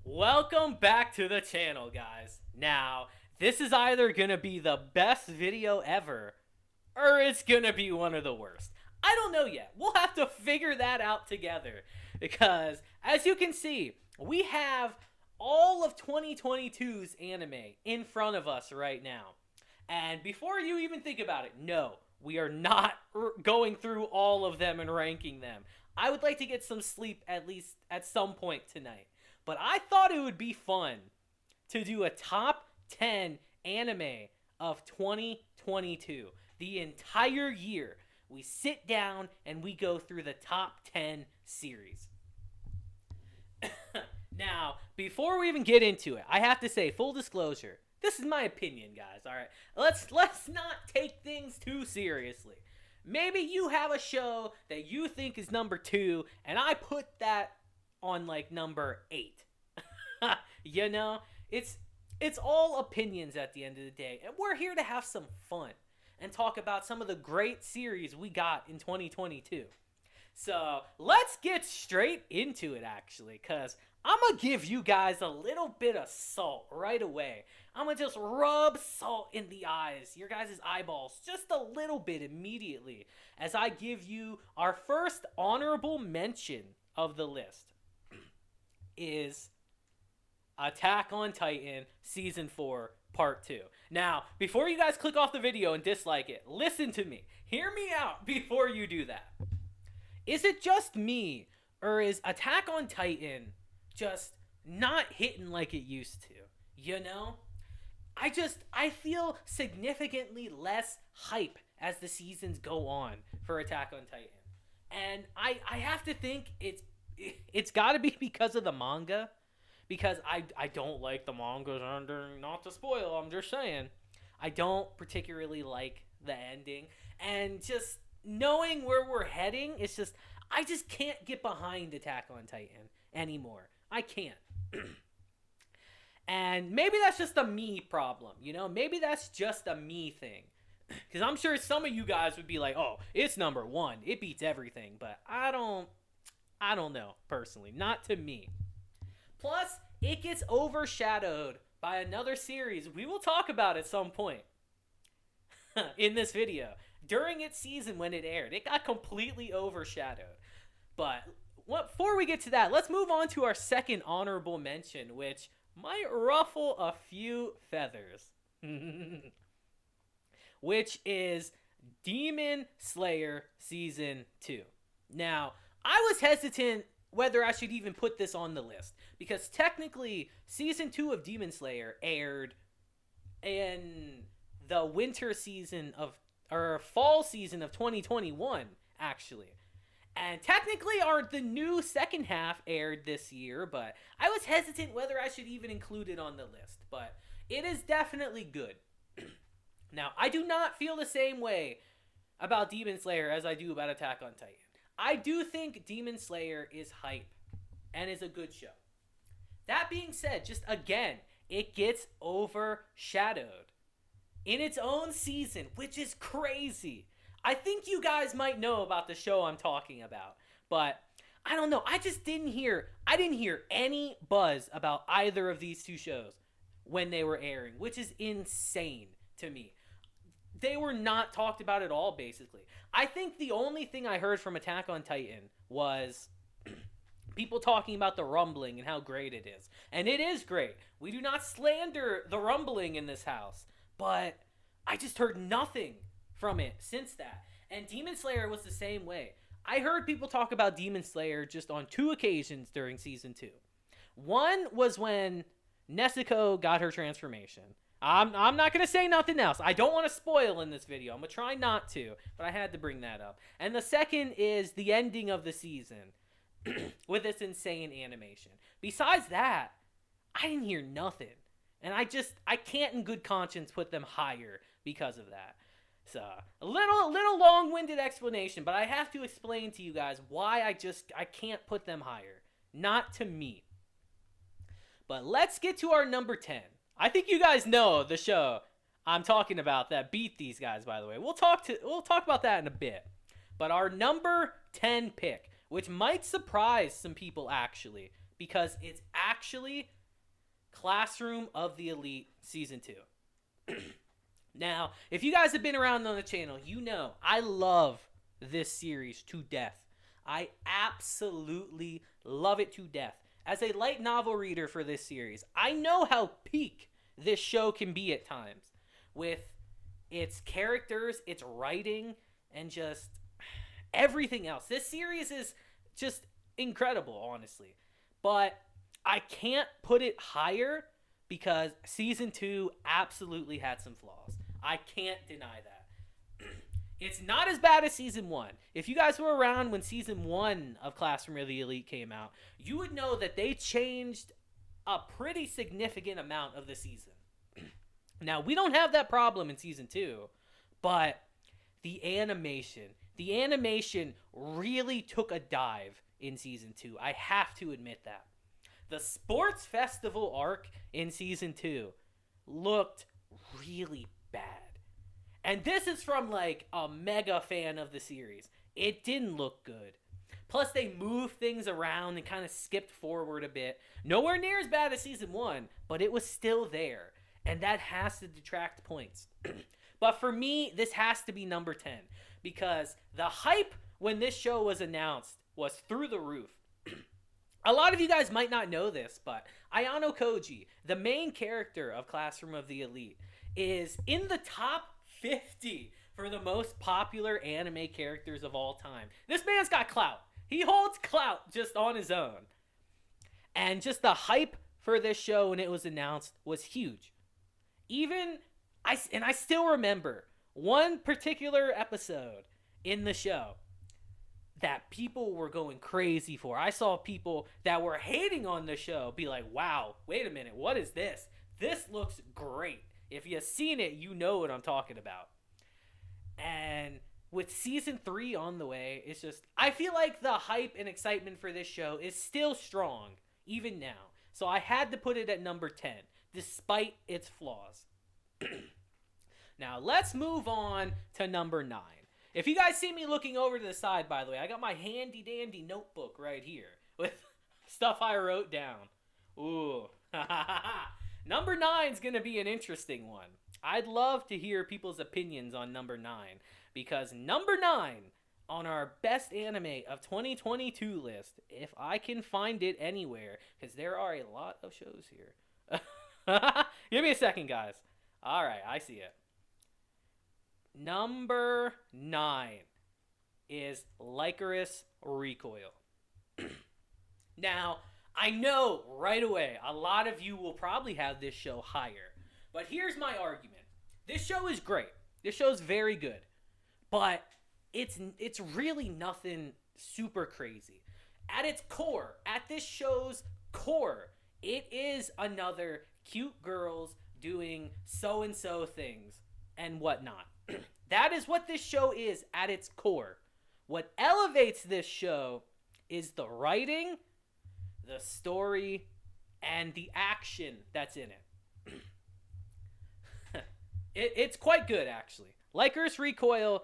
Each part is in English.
Welcome back to the channel, guys. Now, this is either gonna be the best video ever, or it's gonna be one of the worst. I don't know yet. We'll have to figure that out together. Because, as you can see, we have all of 2022's anime in front of us right now. And before you even think about it, no, we are not going through all of them and ranking them. I would like to get some sleep at least at some point tonight. But I thought it would be fun to do a top 10 anime of 2022. The entire year, we sit down and we go through the top 10 series. Now, before we even get into it, I have to say, full disclosure, this is my opinion, guys. All right, let's not take things too seriously. Maybe you have a show that you think is number 2, and I put that on like number 8. You know, it's all opinions at the end of the day, and we're here to have some fun and talk about some of the great series we got in 2022. So let's get straight into it, actually, because I'm going to give you guys a little bit of salt right away. I'm going to just rub salt in the eyes, your guys' eyeballs, just a little bit immediately, as I give you our first honorable mention of the list is Attack on Titan Season 4 Part 2. Now, before you guys click off the video and dislike it, listen to me. Hear me out before you do that. Is it just me, or is Attack on Titan just not hitting like it used to? You know? I feel significantly less hype as the seasons go on for Attack on Titan. And I have to think it's got to be because of the manga, because I don't like the mangas under, not to spoil, I'm just saying. I don't particularly like the ending, and just knowing where we're heading, it's just I just can't get behind Attack on Titan anymore. I can't. And maybe that's just a me problem, you know? Maybe that's just a me thing. Because I'm sure some of you guys would be like, oh, it's number 1. It beats everything. But I don't know, personally. Not to me. Plus, it gets overshadowed by another series we will talk about at some point in this video. During its season when it aired, it got completely overshadowed. But before we get to that, let's move on to our second honorable mention, which might ruffle a few feathers. Which is Demon Slayer Season 2. Now, I was hesitant whether I should even put this on the list, because technically Season 2 of Demon Slayer aired in the winter season of, or fall season of 2021, actually. And technically the new second half aired this year, but I was hesitant whether I should even include it on the list. But it is definitely good. Now, I do not feel the same way about Demon Slayer as I do about Attack on Titan. I do think Demon Slayer is hype and is a good show. That being said, just again, it gets overshadowed in its own season, which is crazy. I think you guys might know about the show I'm talking about, but I don't know. I didn't hear any buzz about either of these two shows when they were airing, which is insane to me. They were not talked about at all, basically. I think the only thing I heard from Attack on Titan was people talking about the rumbling and how great it is. And it is great. We do not slander the rumbling in this house, but I just heard nothing from it since that. And Demon Slayer was the same way. I heard people talk about Demon Slayer just on 2 occasions during Season 2. One was when Nezuko got her transformation. I'm not going to say nothing else. I don't want to spoil in this video. I'm going to try not to, but I had to bring that up. And the second is the ending of the season with this insane animation. Besides that, I didn't hear nothing. And I can't in good conscience put them higher because of that. So, a little long-winded explanation, but I have to explain to you guys why I can't put them higher. Not to me. But let's get to our number 10. I think you guys know the show I'm talking about that beat these guys, by the way. We'll talk about that in a bit. But our number 10 pick, which might surprise some people actually, because it's actually Classroom of the Elite Season 2. Now, if you guys have been around on the channel, you know I love this series to death. I absolutely love it to death. As a light novel reader for this series, I know how peak this show can be at times with its characters, its writing, and just everything else. This series is just incredible, honestly. But I can't put it higher because Season 2 absolutely had some flaws. I can't deny that. It's not as bad as Season 1. If you guys were around when Season 1 of Classroom of the Elite came out, you would know that they changed a pretty significant amount of the season. Now, we don't have that problem in Season 2, but the animation really took a dive in Season 2. I have to admit that. The sports festival arc in Season 2 looked really bad. And this is from like a mega fan of the series. It didn't look good. Plus, they moved things around and kind of skipped forward a bit. Nowhere near as bad as Season 1, but it was still there. And that has to detract points. But for me, this has to be number 10. Because the hype when this show was announced was through the roof. A lot of you guys might not know this, but Ayano Koji, the main character of Classroom of the Elite, is in the top 50 for the most popular anime characters of all time. This man's got clout. He holds clout just on his own. And just the hype for this show when it was announced was huge. I still remember one particular episode in the show that people were going crazy for. I saw people that were hating on the show be like, wow, wait a minute, what is this? This looks great. If you've seen it, you know what I'm talking about. And with Season 3 on the way, it's just, I feel like the hype and excitement for this show is still strong, even now. So I had to put it at number 10, despite its flaws. Now, let's move on to number 9. If you guys see me looking over to the side, by the way, I got my handy dandy notebook right here with stuff I wrote down. Ooh. Number 9 is going to be an interesting one. I'd love to hear people's opinions on number 9, because number 9 on our best anime of 2022 list, if I can find it anywhere, because there are a lot of shows here. Give me a second, guys. All right, I see it. Number 9 is Lycoris Recoil. Now, I know right away a lot of you will probably have this show higher. But here's my argument. This show is great. This show is very good. But it's really nothing super crazy. At its core, at this show's core, it is another cute girls doing so-and-so things and whatnot. That is what this show is at its core. What elevates this show is the writing, the story, and the action that's in it. It's quite good, actually. Lycoris Recoil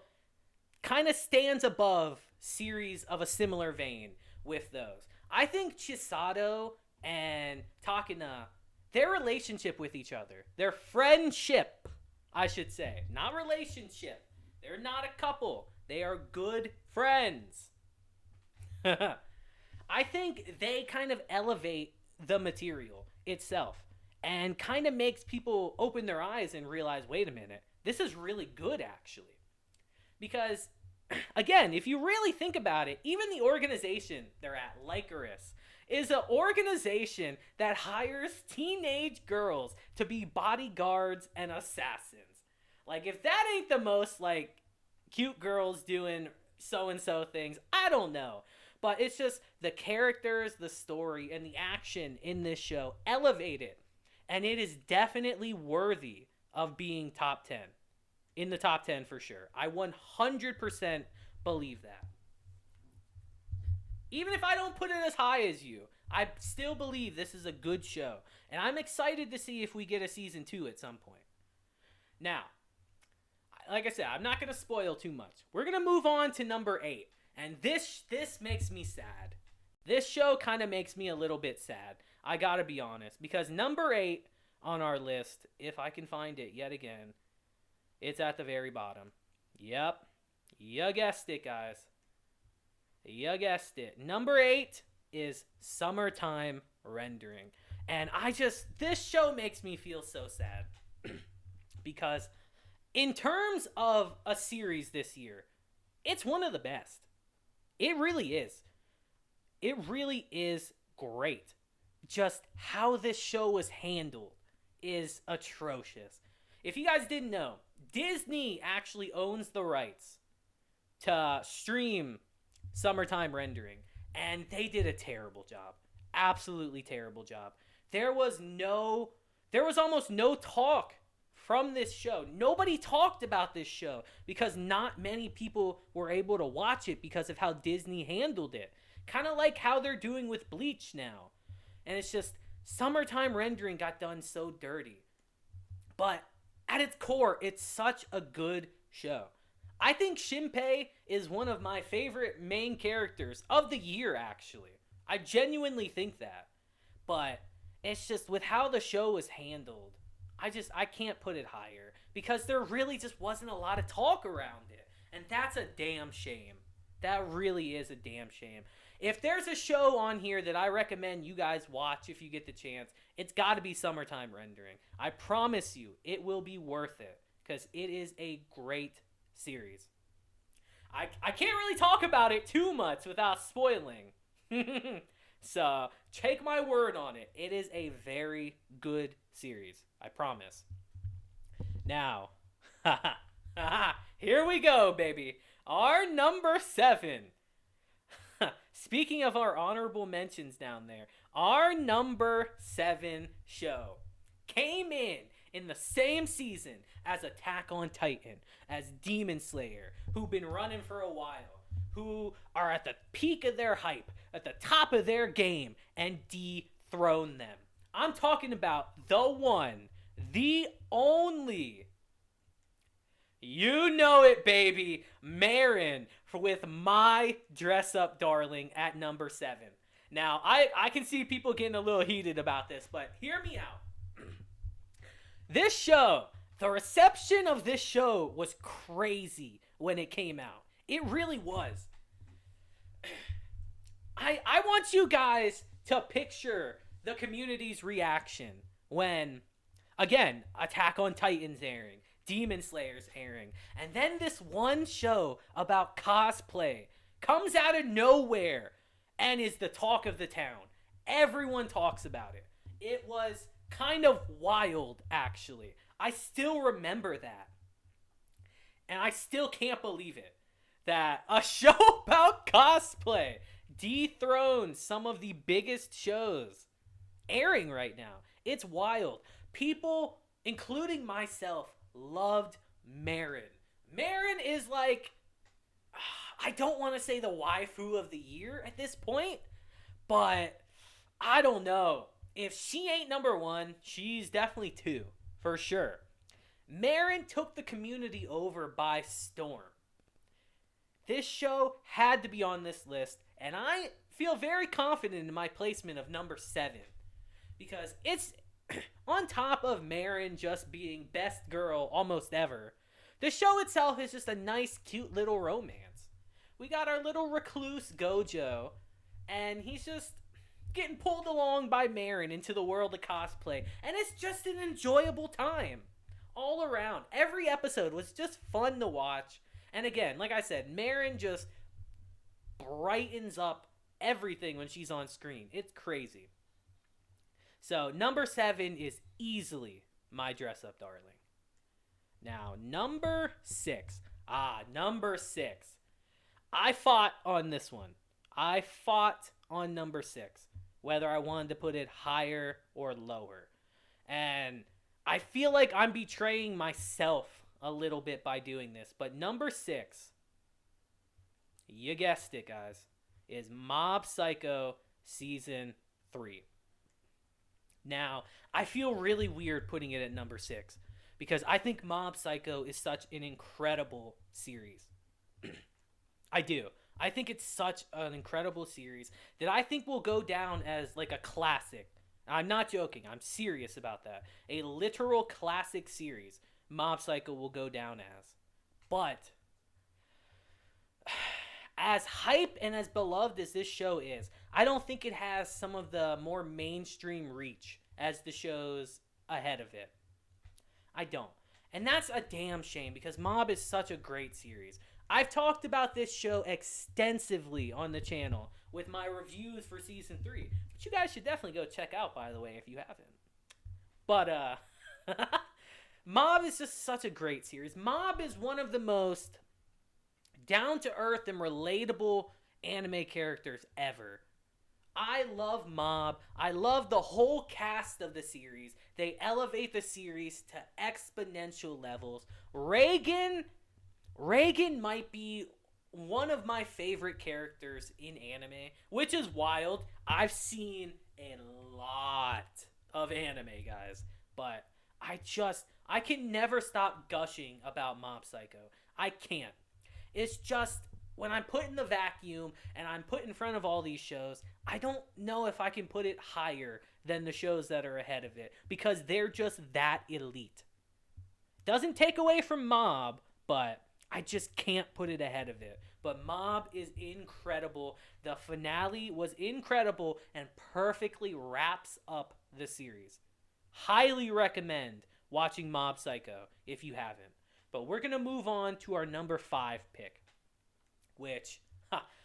kind of stands above series of a similar vein with those. I think Chisato and Takina, their relationship with each other, their friendship, I should say, not relationship. They're not a couple. They are good friends. I think they kind of elevate the material itself and kind of makes people open their eyes and realize, wait a minute, this is really good, actually. Because, again, if you really think about it, even the organization they're at, Lycoris, is an organization that hires teenage girls to be bodyguards and assassins. Like, if that ain't the most, like, cute girls doing so-and-so things, I don't know. But it's just the characters, the story, and the action in this show elevate it. And it is definitely worthy of being top 10. In the top 10 for sure. I 100% believe that. Even if I don't put it as high as you, I still believe this is a good show. And I'm excited to see if we get a season 2 at some point. Now, like I said, I'm not going to spoil too much. We're going to move on to number 8. And this makes me sad. This show kind of makes me a little bit sad. I gotta be honest, because number 8 on our list, if I can find it yet again, it's at the very bottom. Yep, you guessed it, guys. You guessed it. Number 8 is Summertime Rendering. And this show makes me feel so sad. Because in terms of a series this year, it's one of the best. It really is. It really is great. Just how this show was handled is atrocious. If you guys didn't know, Disney actually owns the rights to stream Summertime Rendering, and they did a terrible job. Absolutely terrible job. There was almost no talk from this show. Nobody talked about this show because not many people were able to watch it because of how Disney handled it. Kind of like how they're doing with Bleach now. And it's just, Summertime Rendering got done so dirty. But at its core, it's such a good show. I think Shinpei is one of my favorite main characters of the year, actually. I genuinely think that. But it's just, with how the show was handled, I can't put it higher. Because there really just wasn't a lot of talk around it. And that's a damn shame. That really is a damn shame. If there's a show on here that I recommend you guys watch if you get the chance, it's got to be Summertime Rendering. I promise you, it will be worth it. Because it is a great series. I can't really talk about it too much without spoiling. So, take my word on it. It is a very good series. I promise. Now, here we go, baby. Our number 7. Speaking of our honorable mentions down there, our number 7 show came in the same season as Attack on Titan, as Demon Slayer, who've been running for a while, who are at the peak of their hype, at the top of their game, and dethrone them. I'm talking about the one, the only, you know it, baby, Marin, with My Dress Up Darling at number 7. Now, I can see people getting a little heated about this, but hear me out. This show, the reception of this show was crazy when it came out. It really was. I want you guys to picture the community's reaction when, again, Attack on Titan's airing, Demon Slayer's airing, and then this one show about cosplay comes out of nowhere and is the talk of the town. Everyone talks about it. It was kind of wild, actually. I still remember that. And I still can't believe it. That a show about cosplay dethrones some of the biggest shows airing right now. It's wild. People, including myself, loved Marin. Marin is like, I don't want to say the waifu of the year at this point, but I don't know. If she ain't number 1, she's definitely 2, for sure. Marin took the community over by storm. This show had to be on this list, and I feel very confident in my placement of number 7. Because it's on top of Marin just being best girl almost ever. The show itself is just a nice, cute little romance. We got our little recluse Gojo, and he's just getting pulled along by Marin into the world of cosplay, and it's just an enjoyable time all around. Every episode was just fun to watch, and again, like I said, Marin just brightens up everything when she's on screen. It's crazy. So, number 7 is easily My Dress Up Darling. Now, number 6. Number 6. I fought on this one. I fought on number 6. Whether I wanted to put it higher or lower. And I feel like I'm betraying myself a little bit by doing this. But number 6, you guessed it, guys, is Mob Psycho Season 3. Now, I feel really weird putting it at number 6 because I think Mob Psycho is such an incredible series. I do. I think it's such an incredible series that I think will go down as like a classic. I'm not joking. I'm serious about that. A literal classic series. Mob Psycho will go down as. But as hype and as beloved as this show is, I don't think it has some of the more mainstream reach as the shows ahead of it. I don't. And that's a damn shame because Mob is such a great series. I've talked about this show extensively on the channel with my reviews for season 3, which you guys should definitely go check out, by the way, if you haven't. But Mob is just such a great series. Mob is one of the most down to earth and relatable anime characters ever. I love Mob. I love the whole cast of the series. They elevate the series to exponential levels. Reagan might be one of my favorite characters in anime, which is wild. I've seen a lot of anime, guys, but I can never stop gushing about Mob Psycho. I can't. It's just when I'm put in the vacuum and I'm put in front of all these shows, I don't know if I can put it higher than the shows that are ahead of it because they're just that elite. Doesn't take away from Mob, but I just can't put it ahead of it. But Mob is incredible. The finale was incredible and perfectly wraps up the series. Highly recommend watching Mob Psycho if you haven't. But we're going to move on to our number 5 pick, which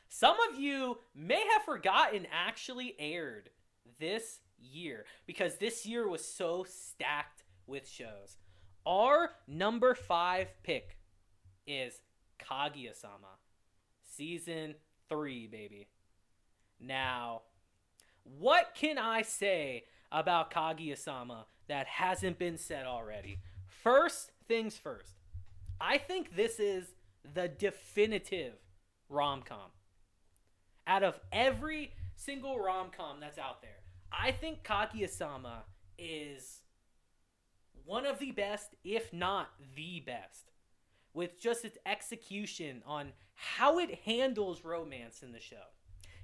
some of you may have forgotten actually aired this year because this year was so stacked with shows. Our number 5 pick is Kaguya-sama. Season 3, baby. Now, what can I say about Kaguya-sama that hasn't been said already? First things first. I think this is the definitive rom-com. Out of every single rom-com that's out there, I think Kaguya-sama is one of the best, if not the best, with just its execution on how it handles romance in the show.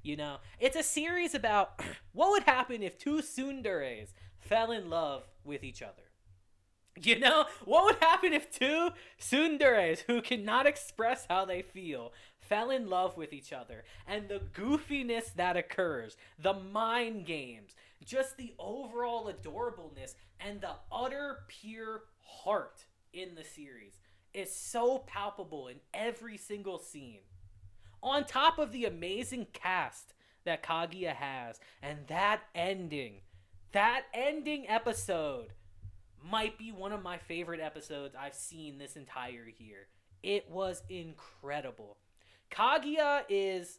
You know, it's a series about what would happen if two tsunderes fell in love with each other. You know, what would happen if two tsunderes who cannot express how they feel fell in love with each other? And the goofiness that occurs, the mind games, just the overall adorableness, and the utter pure heart in the series is so palpable in every single scene. On top of the amazing cast that Kaguya has, and that ending episode might be one of my favorite episodes I've seen this entire year. It was incredible. Kaguya is,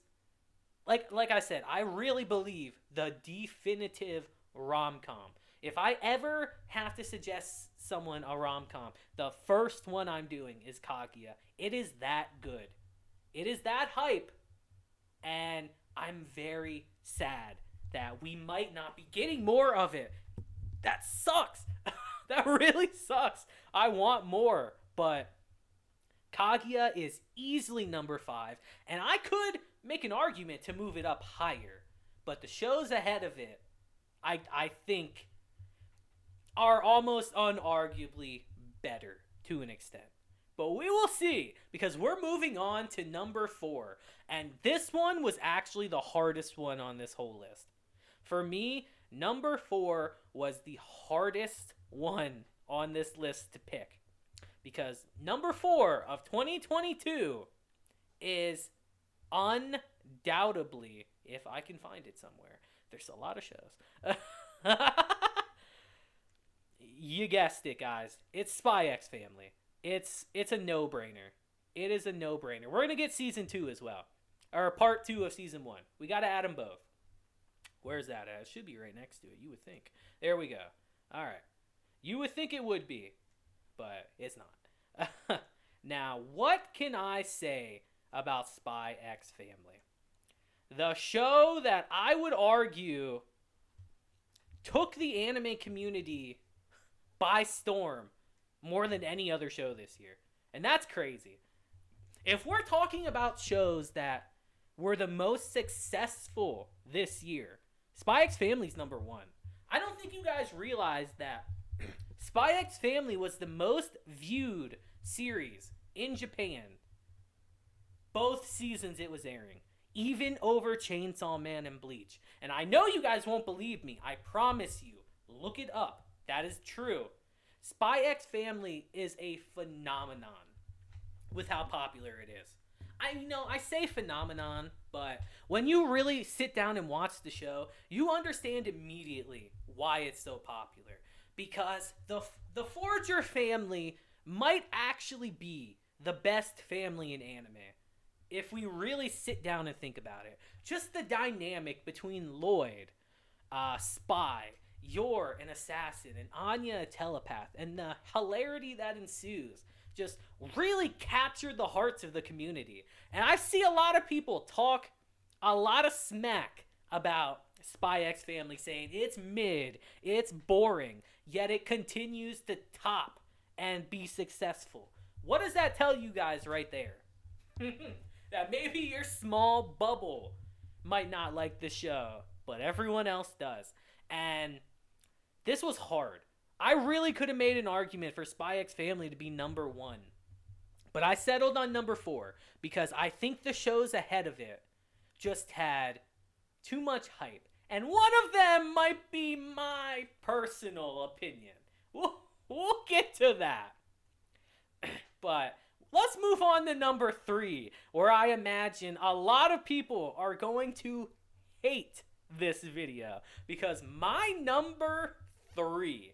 like I said, I really believe the definitive rom-com. If I ever have to suggest someone a rom-com, the first one I'm doing is Kaguya. It is that good. It is that hype. And I'm very sad that we might not be getting more of it. That sucks. That really sucks. I want more, but Kaguya is easily number 5, and I could make an argument to move it up higher, but the shows ahead of it, I think, are almost unarguably better to an extent. But we will see, because we're moving on to number 4, and this one was actually the hardest one on this whole list. For me, number 4 was the hardest one on this list to pick, because number 4 of 2022 is undoubtedly, if I can find it somewhere, there's a lot of shows. You guessed it, guys. It's Spy X Family. It's a no-brainer. It is a no-brainer. We're going to get season 2 as well, or part 2 of season 1. We got to add them both. Where's that at? It should be right next to it, you would think. There we go. All right. You would think it would be, but it's not. Now, what can I say about Spy X Family? The show that I would argue took the anime community by storm more than any other show this year. And that's crazy. If we're talking about shows that were the most successful this year, Spy X Family's number one. I don't think you guys realize that Spy X Family was the most viewed series in Japan both seasons it was airing, even over Chainsaw Man and Bleach. And I know you guys won't believe me. I promise you. Look it up. That is true. Spy X Family is a phenomenon with how popular it is. I say phenomenon, but when you really sit down and watch the show, you understand immediately why it's so popular. Because the Forger family might actually be the best family in anime. If we really sit down and think about it. Just the dynamic between Lloyd, Spy, Yor, an assassin, and Anya, a telepath, and the hilarity that ensues just really captured the hearts of the community. And I see a lot of people talk a lot of smack about Spy X Family, saying it's mid, it's boring, yet it continues to top and be successful. What does that tell you guys right there? That maybe your small bubble might not like the show, but everyone else does. And this was hard. I really could have made an argument for Spy X Family to be number one. But I settled on number 4 because I think the shows ahead of it just had too much hype. And one of them might be my personal opinion. We'll get to that. But let's move on to number 3, where I imagine a lot of people are going to hate this video. Because my number 3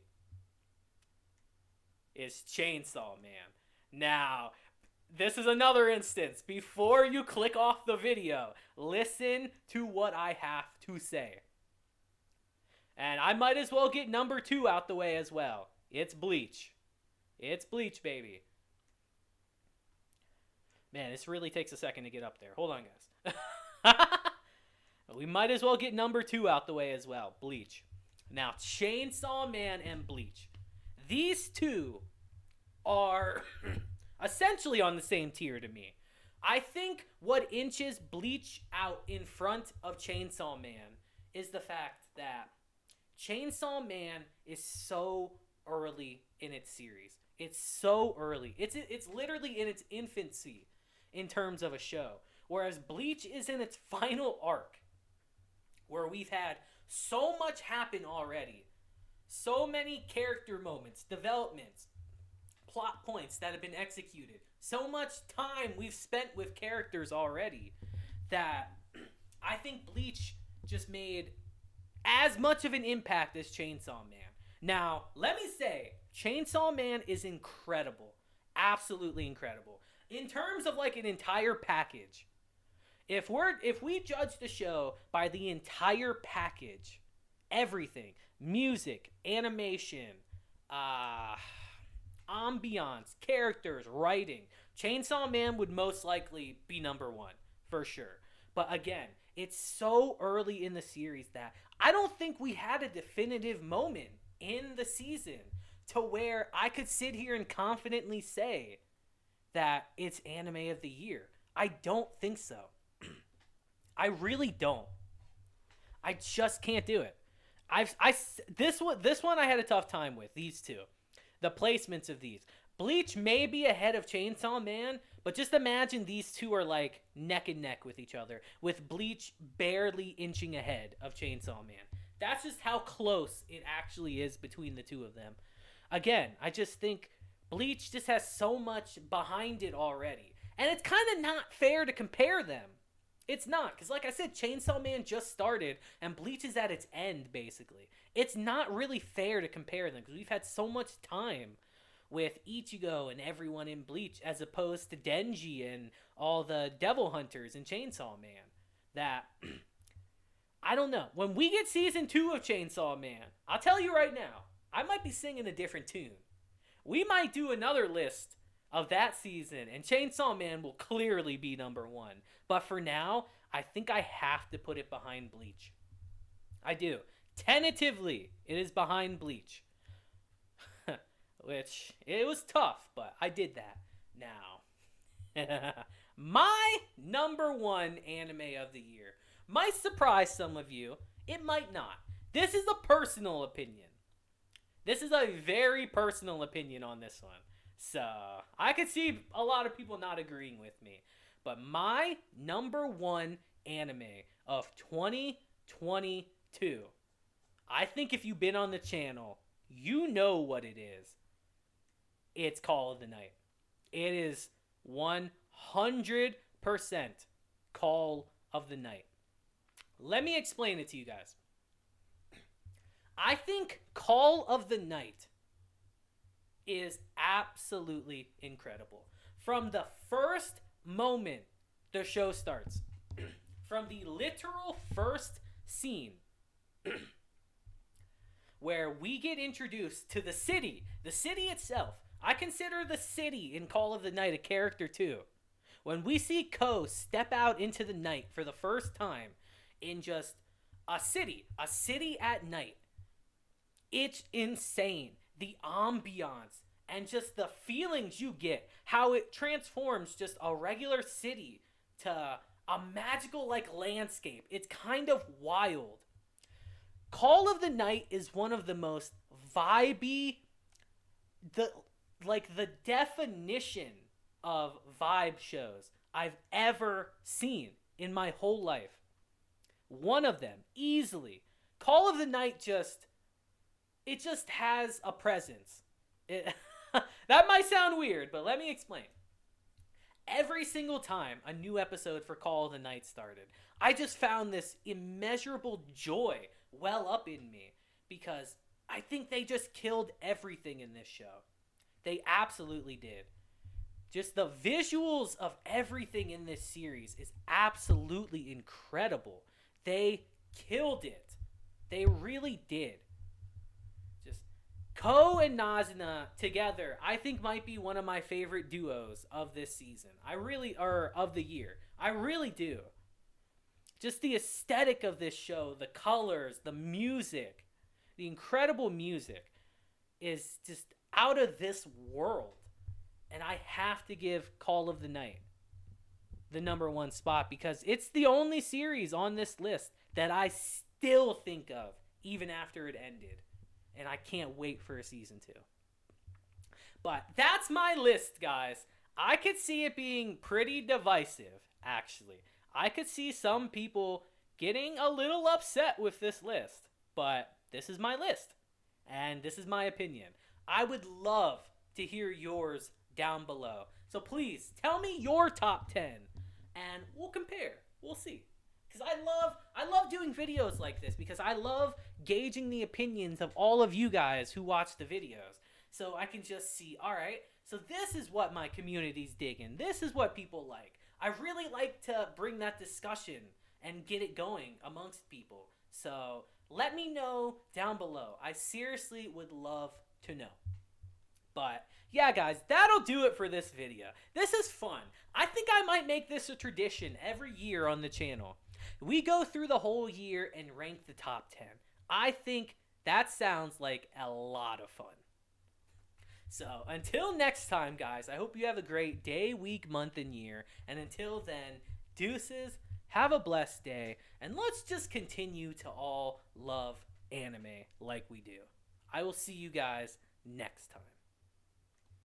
is Chainsaw Man. Now, this is another instance. Before you click off the video, listen to what I have to say. And I might as well get number 2 out the way as well. It's Bleach. It's Bleach, baby. Man, this really takes a second to get up there. Hold on, guys. We might as well get number 2 out the way as well. Bleach. Now, Chainsaw Man and Bleach. These two are essentially on the same tier to me. I think what inches Bleach out in front of Chainsaw Man is the fact that Chainsaw Man is so early in its series. It's so early. It's literally in its infancy in terms of a show. Whereas Bleach is in its final arc, where we've had so much happen already. So many character moments, developments, plot points that have been executed. So much time we've spent with characters already that I think Bleach just made as much of an impact as Chainsaw Man. Now, let me say, Chainsaw Man is incredible. Absolutely incredible. In terms of like an entire package, if we judge the show by the entire package, everything, music, animation, ambiance, characters, writing, Chainsaw Man would most likely be number 1 for sure. But again, it's so early in the series that I don't think we had a definitive moment in the season to where I could sit here and confidently say that it's anime of the year. I don't think so. I really don't. I just can't do it. This one I had a tough time with, these two. The placements of these. Bleach may be ahead of Chainsaw Man, but just imagine these two are like neck and neck with each other, with Bleach barely inching ahead of Chainsaw Man. That's just how close it actually is between the two of them. Again, I just think Bleach just has so much behind it already. And it's kind of not fair to compare them. It's not, because like I said, Chainsaw Man just started, and Bleach is at its end, basically. It's not really fair to compare them, because we've had so much time with Ichigo and everyone in Bleach, as opposed to Denji and all the Devil Hunters in Chainsaw Man, that, I don't know. When we get Season 2 of Chainsaw Man, I'll tell you right now, I might be singing a different tune. We might do another list of that season, and Chainsaw Man will clearly be number 1. But for now, I think I have to put it behind Bleach. I do. Tentatively, it is behind Bleach. Which, it was tough, but I did that. Now, My number one anime of the year might surprise some of you. It might not. This is a personal opinion. This is a very personal opinion on this one. So, I could see a lot of people not agreeing with me. But my number one anime of 2022, I think if you've been on the channel, you know what it is. It's Call of the Night. It is 100% Call of the Night. Let me explain it to you guys. I think Call of the Night is absolutely incredible. From the first moment the show starts, from the literal first scene where we get introduced to the city itself. I consider the city in Call of the Night a character too. When we see Ko step out into the night for the first time in just a city at night, it's insane. The ambiance and just the feelings you get, how it transforms just a regular city to a magical like landscape. It's kind of wild. Call of the Night is one of the most vibey, the definition of vibe shows I've ever seen in my whole life. One of them, easily. Call of the Night just has a presence. That might sound weird, but let me explain. Every single time a new episode for Call of the Night started, I just found this immeasurable joy well up in me because I think they just killed everything in this show. They absolutely did. Just the visuals of everything in this series is absolutely incredible. They killed it. They really did. Just Ko and Nazuna together, I think might be one of my favorite duos of this season. Of the year. I really do. Just the aesthetic of this show, the colors, the music, the incredible music is just out of this world. And I have to give Call of the Night the number one spot because it's the only series on this list that I still think of even after it ended. And I can't wait for a season 2. But that's my list, guys. I could see it being pretty divisive, actually. I could see some people getting a little upset with this list. But this is my list. And this is my opinion. I would love to hear yours down below. So please, tell me your top 10. And we'll compare. We'll see. Because I love doing videos like this because I love gauging the opinions of all of you guys who watch the videos. So I can just see, all right, so this is what my community's digging. This is what people like. I really like to bring that discussion and get it going amongst people. So let me know down below. I seriously would love to know. But yeah, guys, that'll do it for this video. This is fun. I think I might make this a tradition every year on the channel. We go through the whole year and rank the top 10. I think that sounds like a lot of fun. So until next time, guys, I hope you have a great day, week, month, and year. And until then, deuces, have a blessed day, and let's just continue to all love anime like we do. I will see you guys next time.